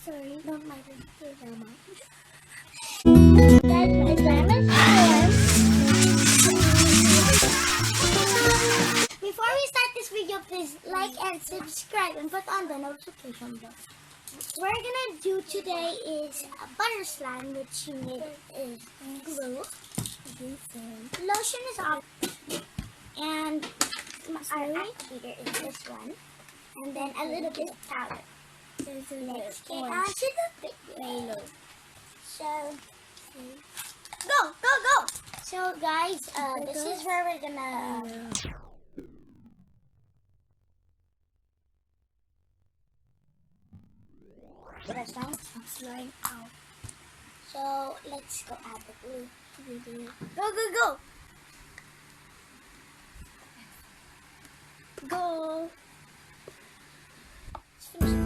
sorry. Don't mind it. Guys, my slime is formed. Before we start this video, please like and subscribe and put on the notification bell. What we're gonna do today is a butter slime, which you need is glue, lotion is off, and our activator is this one, and then a little bit of powder. Let's get on to the video. So, go! So guys, this is where we're gonna... That sounds slime out. So let's go add the glue. Go! Go! Let's finish.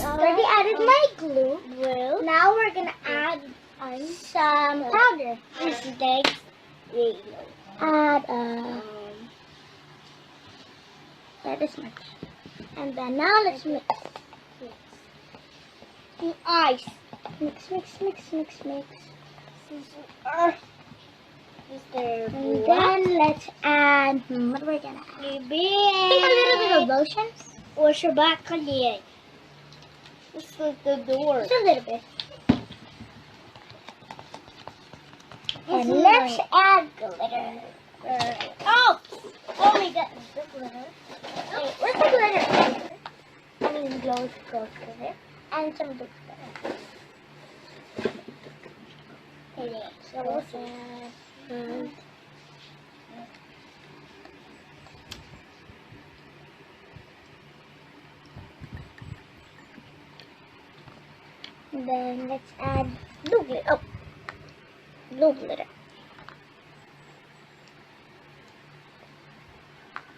Already added my glue. Well, Now we're gonna add some powder. this takes Add this much. and then now let's mix. Ice. Mix. Is there And then let's add what are we gonna add? I think a little bit of lotion. Or chocolate. This is the door. Just a little bit. And let's add glitter. Oh my god, the glitter. Wait, where's the glitter? I mean, glow glitter. And some blue glitter. Okay, so let's add. And then let's add blue glitter. Oh, blue glitter.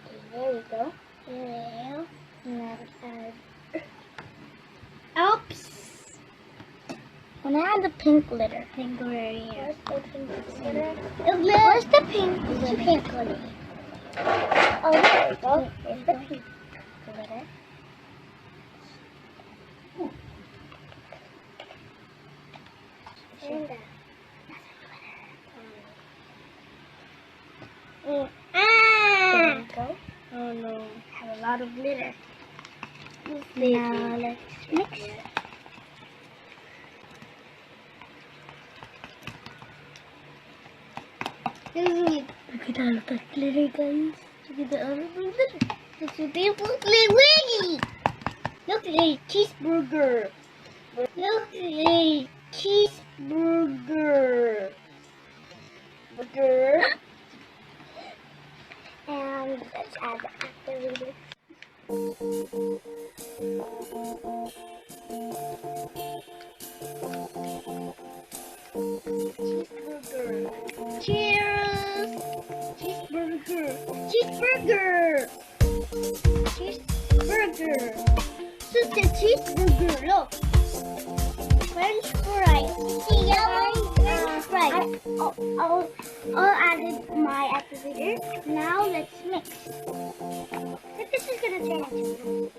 Okay, there we go. Now let's add. Oops. When I add the pink glitter. Pink glitter here. Where's the pink glitter? Where's the pink? Where's the pink glitter? Oh, there we go. There's the pink glitter. And There ah! we go. Oh no, have a lot of glitter. Now let's mix. Look at all of that glitter, guys. Look at all of the glitter. It's a beautiful glitter. Look at a cheeseburger. Look at a cheeseburger. Burger. And let's add the activator. Cheeseburger. Cheers. Cheeseburger. Cheeseburger. Cheeseburger. Just a cheeseburger. Look. French fries. See, yellow French fries. I'll added my activator. Now let's mix. I think this is gonna turn into.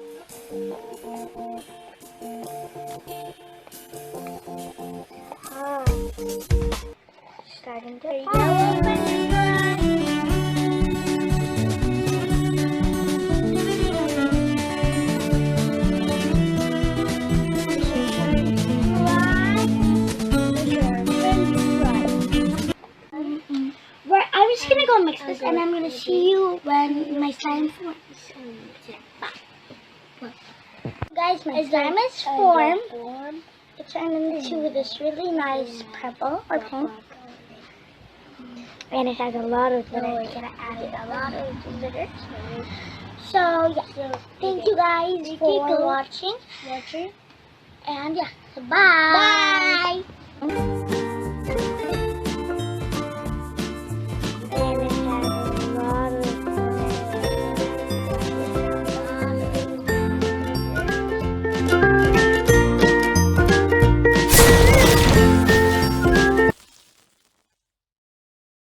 Starting to Yellow French fries. I'm just gonna go mix this, and I'm gonna see you when my slime forms. Guys, my slime is formed. It turned into this really nice purple or pink, and it has a lot of glitter. We're gonna add a lot of glitter. So yeah, thank you guys for watching. And yeah, bye.